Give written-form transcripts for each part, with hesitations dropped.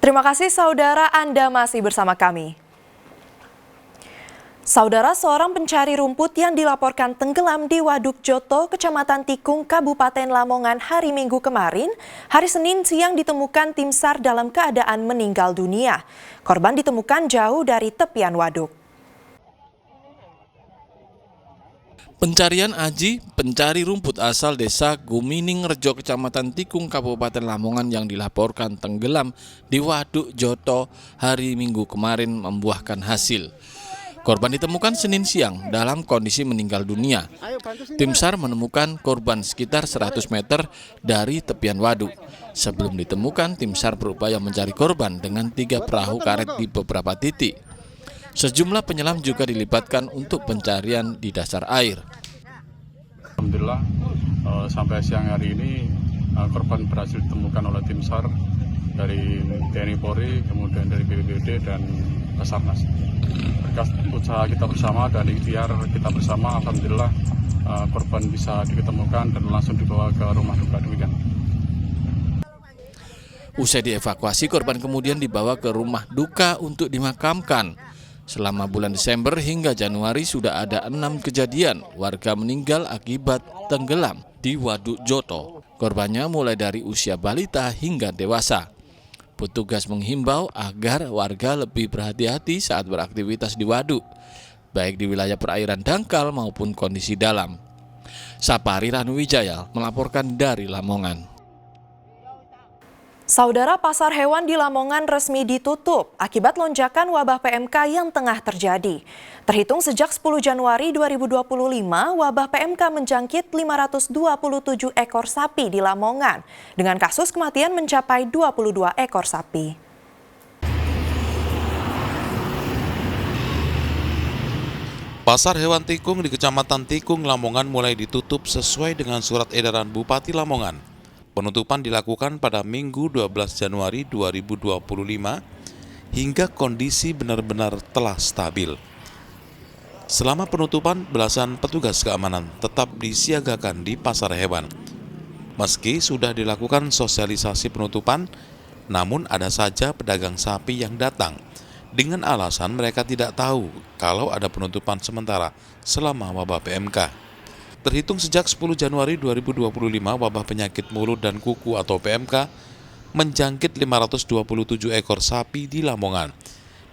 Terima kasih saudara, Anda masih bersama kami. Saudara, seorang pencari rumput yang dilaporkan tenggelam di Waduk Joto, Kecamatan Tikung, Kabupaten Lamongan hari Minggu kemarin, hari Senin siang ditemukan tim SAR dalam keadaan meninggal dunia. Korban ditemukan jauh dari tepian waduk. Pencarian Aji, pencari rumput asal desa Gumining Rejo, Kecamatan Tikung, Kabupaten Lamongan yang dilaporkan tenggelam di Waduk Joto hari Minggu kemarin membuahkan hasil. Korban ditemukan Senin siang dalam kondisi meninggal dunia. Tim SAR menemukan korban sekitar 100 meter dari tepian waduk. Sebelum ditemukan, tim SAR berupaya mencari korban dengan 3 perahu karet di beberapa titik. Sejumlah penyelam juga dilibatkan untuk pencarian di dasar air. Alhamdulillah sampai siang hari ini korban berhasil ditemukan oleh tim SAR dari TNI Polri, kemudian dari BPBD dan Basarnas. Berkat usaha kita bersama dan ikhtiar kita bersama, alhamdulillah korban bisa diketemukan dan langsung dibawa ke rumah duka demikian. Usai dievakuasi, korban kemudian dibawa ke rumah duka untuk dimakamkan. Selama bulan Desember hingga Januari sudah ada 6 kejadian warga meninggal akibat tenggelam di Waduk Joto. Korbannya mulai dari usia balita hingga dewasa. Petugas menghimbau agar warga lebih berhati-hati saat beraktivitas di waduk, baik di wilayah perairan dangkal maupun kondisi dalam. Sapari Ranuwijaya melaporkan dari Lamongan. Saudara, pasar hewan di Lamongan resmi ditutup akibat lonjakan wabah PMK yang tengah terjadi. Terhitung sejak 10 Januari 2025, wabah PMK menjangkit 527 ekor sapi di Lamongan, dengan kasus kematian mencapai 22 ekor sapi. Pasar hewan Tikung di Kecamatan Tikung, Lamongan mulai ditutup sesuai dengan surat edaran Bupati Lamongan. Penutupan dilakukan pada Minggu 12 Januari 2025 hingga kondisi benar-benar telah stabil. Selama penutupan, belasan petugas keamanan tetap disiagakan di pasar hewan. Meski sudah dilakukan sosialisasi penutupan, namun ada saja pedagang sapi yang datang dengan alasan mereka tidak tahu kalau ada penutupan sementara selama wabah PMK. Terhitung sejak 10 Januari 2025, wabah penyakit mulut dan kuku atau PMK menjangkit 527 ekor sapi di Lamongan,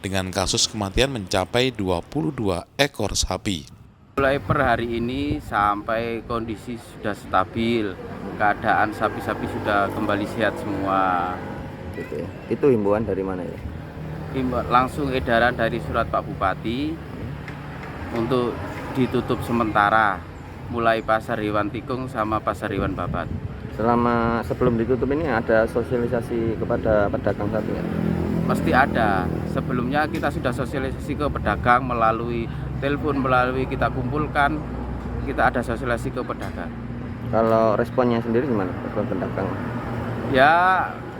dengan kasus kematian mencapai 22 ekor sapi. Mulai per hari ini sampai kondisi sudah stabil, keadaan sapi-sapi sudah kembali sehat semua. Itu himbauan dari mana ya? Langsung edaran dari surat Pak Bupati untuk ditutup sementara. Mulai pasar hewan Tikung sama pasar hewan Babat. Sebelum ditutup ini ada sosialisasi kepada pedagang sapi nggak? Pasti ada. Sebelumnya kita sudah sosialisasi ke pedagang melalui telepon, melalui kita kumpulkan, kita ada sosialisasi ke pedagang. Kalau responnya sendiri gimana, respon pedagang? Ya,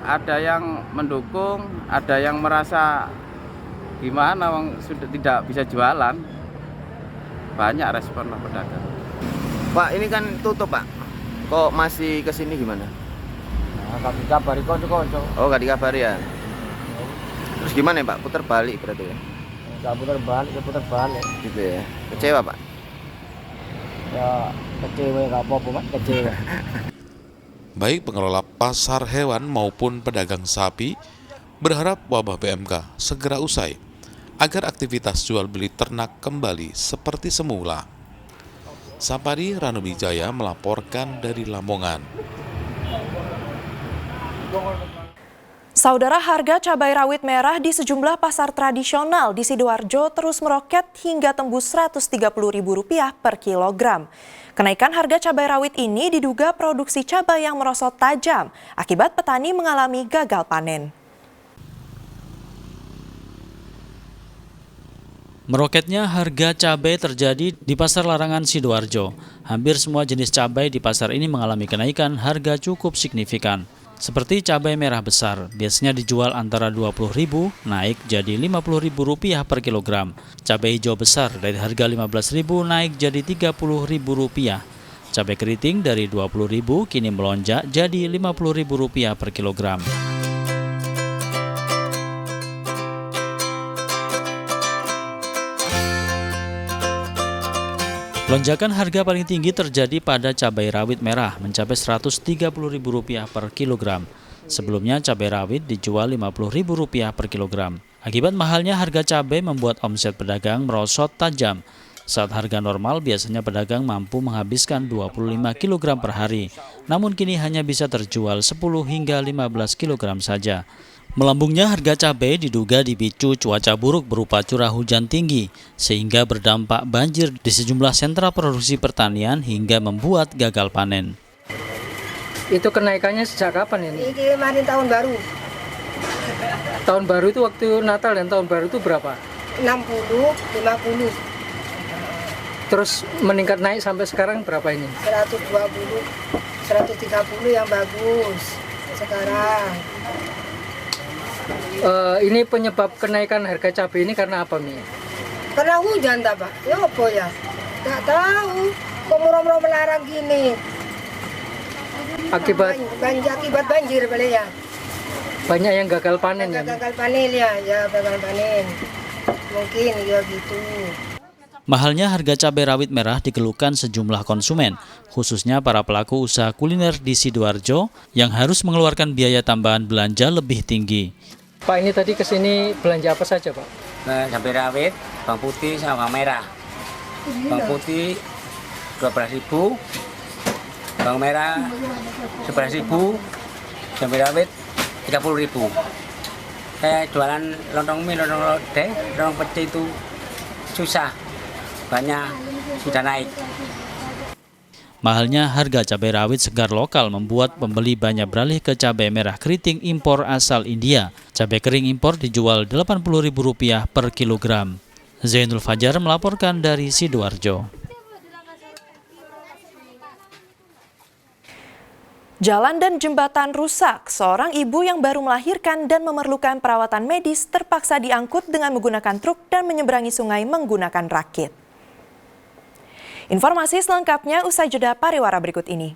ada yang mendukung, ada yang merasa gimana, sudah tidak bisa jualan. Banyak respon pedagang. Pak, ini kan tutup Pak, kok masih kesini gimana? Nah, gak dikabari konco-konco. Oh, gak dikabari ya? Terus gimana ya Pak, putar balik berarti ya? Gak putar balik. Gitu ya, kecewa Pak? Ya kecewa, gak apa-apa Pak, kecewa. Baik pengelola pasar hewan maupun pedagang sapi berharap wabah PMK segera usai agar aktivitas jual beli ternak kembali seperti semula. Sapari Ranuwijaya melaporkan dari Lamongan. Saudara, harga cabai rawit merah di sejumlah pasar tradisional di Sidoarjo terus meroket hingga tembus Rp130.000 per kilogram. Kenaikan harga cabai rawit ini diduga produksi cabai yang merosot tajam akibat petani mengalami gagal panen. Meroketnya harga cabai terjadi di Pasar Larangan Sidoarjo. Hampir semua jenis cabai di pasar ini mengalami kenaikan harga cukup signifikan. Seperti cabai merah besar, biasanya dijual antara Rp20.000 naik jadi Rp50.000 per kilogram. Cabai hijau besar dari harga Rp15.000 naik jadi Rp30.000. Cabai keriting dari Rp20.000 kini melonjak jadi Rp50.000 per kilogram. Lonjakan harga paling tinggi terjadi pada cabai rawit merah mencapai Rp130.000 per kilogram. Sebelumnya cabai rawit dijual Rp50.000 per kilogram. Akibat mahalnya harga cabai membuat omset pedagang merosot tajam. Saat harga normal biasanya pedagang mampu menghabiskan 25 kg per hari. Namun kini hanya bisa terjual 10 hingga 15 kg saja. Melambungnya harga cabai diduga dipicu cuaca buruk berupa curah hujan tinggi, sehingga berdampak banjir di sejumlah sentra produksi pertanian hingga membuat gagal panen. Itu kenaikannya sejak kapan ini? Ini kemarin tahun baru. Tahun baru itu waktu Natal dan tahun baru itu berapa? 60, 50. Terus meningkat naik sampai sekarang berapa ini? 120, 130 yang bagus sekarang. Ini penyebab kenaikan harga cabai ini karena apa, Mi? Karena hujan tak Pak? Ya apa ya? Tak tahu. Kok murah-murah melarang gini? Akibat banjir boleh ya? Banyak yang gagal panen ya? Gagal panen ya, gagal panen. Mungkin ya gitu. Mahalnya harga cabai rawit merah dikeluhkan sejumlah konsumen, khususnya para pelaku usaha kuliner di Sidoarjo yang harus mengeluarkan biaya tambahan belanja lebih tinggi. Pak, ini tadi kesini belanja apa saja, Pak? Cabai rawit, bawang putih sama bawang merah. Bawang putih 12.000, bawang merah 11.000, cabai rawit 30.000. Kayak jualan lontong mie, lontong lodeh, lontong pecel itu susah, banyak sudah naik. Mahalnya harga cabai rawit segar lokal membuat pembeli banyak beralih ke cabai merah keriting impor asal India. Cabai kering impor dijual Rp80.000 per kilogram. Zainul Fajar melaporkan dari Sidoarjo. Jalan dan jembatan rusak. Seorang ibu yang baru melahirkan dan memerlukan perawatan medis terpaksa diangkut dengan menggunakan truk dan menyeberangi sungai menggunakan rakit. Informasi selengkapnya usai jeda pariwara berikut ini.